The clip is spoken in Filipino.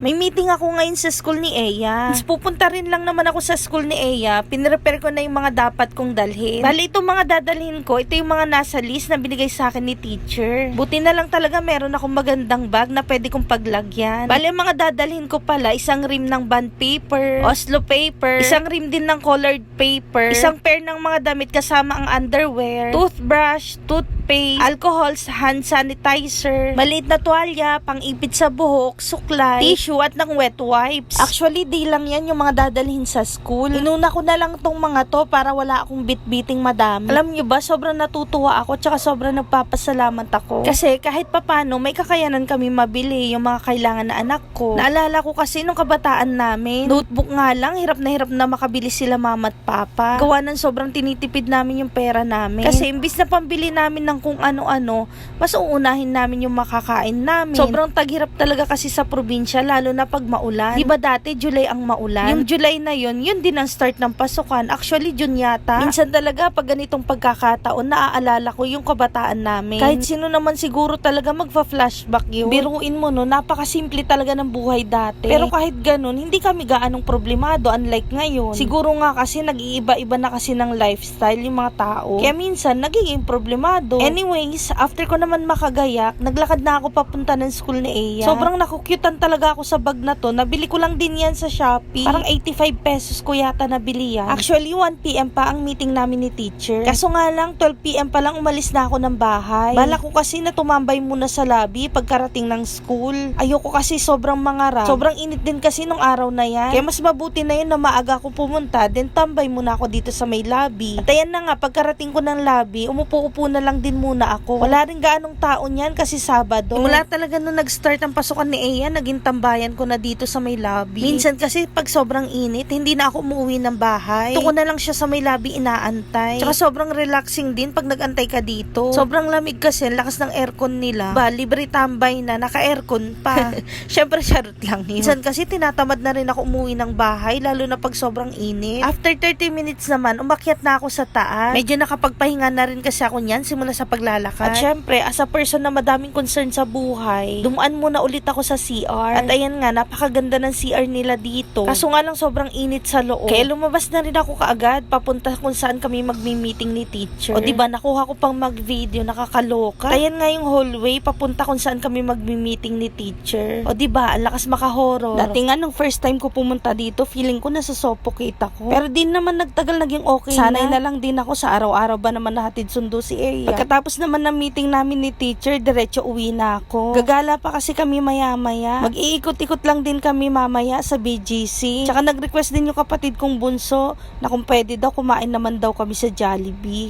May meeting ako ngayon sa school ni Eya. Pupunta rin lang naman ako sa school ni Eya. Pinrepare ko na yung mga dapat kong dalhin. Bali, itong mga dadalhin ko, ito yung mga nasa list na binigay sa akin ni teacher. Buti na lang talaga meron akong magandang bag na pwede kong paglagyan. Bali, ang mga dadalhin ko pala, isang rim ng bond paper, Oslo paper, isang rim din ng colored paper, isang pair ng mga damit kasama ang underwear, toothbrush, toothpaste, alcohol, hand sanitizer, maliit na tuwalya, pang-ipit sa buhok, suklay, tissue, at ng wet wipes. Actually, di lang yan yung mga dadalhin sa school. Inuna ko na lang tong mga to para wala akong bit-biting madami. Alam nyo ba, sobrang natutuwa ako tsaka sobrang nagpapasalamat ako. Kasi kahit papano, may kakayanan kami mabili yung mga kailangan na anak ko. Naalala ko kasi nung kabataan namin, notebook nga lang, hirap na makabili sila mama at papa. Gawa ng sobrang tinitipid namin yung pera namin. Kasi imbis na pambili namin ng kung ano-ano, mas uunahin namin yung makakain namin. Sobrang taghirap talaga kasi sa probinsya, lalo na pag maulan. Diba dati, July ang maulan? Yung July na yun din ang start ng pasukan. Actually, June yata. Minsan talaga, pag ganitong pagkakataon, naaalala ko yung kabataan namin. Kahit sino naman siguro talaga magfa-flashback yun. Biruin mo, no, napakasimple talaga ng buhay dati. Pero kahit ganun, hindi kami gaanong problemado, unlike ngayon. Siguro nga kasi, nag-iiba-iba na kasi ng lifestyle yung mga tao. Kaya minsan, nagiging problemado. Anyways, after ko naman makagayak, naglakad na ako papunta ng school ni Eya. Sobrang nakukyutan talaga ako sa bag na to. Nabili ko lang din yan sa Shopee. Parang 85 pesos ko yata nabili yan. Actually, 1 PM pa ang meeting namin ni teacher. Kaso nga lang, 12 PM pa lang umalis na ako ng bahay. Bala ko kasi na tumambay muna sa lobby pagkarating ng school. Ayoko kasi sobrang mangarap. Sobrang init din kasi nung araw na yan. Kaya mas mabuti na yun na maaga ako pumunta, then tambay muna ako dito sa may lobby. At ayan na nga, pagkarating ko ng lobby, umupo-upo na lang din muna ako. Wala rin gaanong tao niyan kasi Sabado. Mula talaga nung nag-start ang pasukan ni Eya, naging tambayan ko na dito sa may lobby. Minsan kasi pag sobrang init, hindi na ako umuwi ng bahay. Ito ko na lang siya sa may lobby inaantay. Tsaka sobrang relaxing din pag nag-antay ka dito. Sobrang lamig kasi, lakas ng aircon nila. Libre tambay na, naka-aircon pa. Syempre, charot lang yun. Minsan kasi tinatamad na rin ako umuwi ng bahay, lalo na pag sobrang init. After 30 minutes naman, umakyat na ako sa taas. Medyo nakapagpahinga na rin kasi ako niyan simula sa paglalakad. At syempre, as a person na madaming concern sa buhay, dumaan muna ulit ako sa CR. At ayan nga, napakaganda ng CR nila dito. Kaso nga lang sobrang init sa loob. Kaya lumabas na rin ako kaagad, papunta kung saan kami magmi-meeting ni teacher. O diba, nakuha ko pang mag-video, nakakaloka. Ayan nga yung hallway, papunta kung saan kami magmi-meeting ni teacher. O diba, ang lakas maka-horror. Dati nga, nung first time ko pumunta dito, feeling ko nasusuffocate ako. Pero din naman nagtagal naging okay Sanay na lang din ako sa araw-araw ba naman nahatid sundo si Eya. Pagkatapos naman ng meeting namin ni teacher, diretso uwi na ako. Gagala pa kasi kami maya-maya. Mag-iikot-ikot lang din kami mamaya sa BGC. Tsaka nag-request din yung kapatid kong bunso na kung pwede daw kumain naman daw kami sa Jollibee.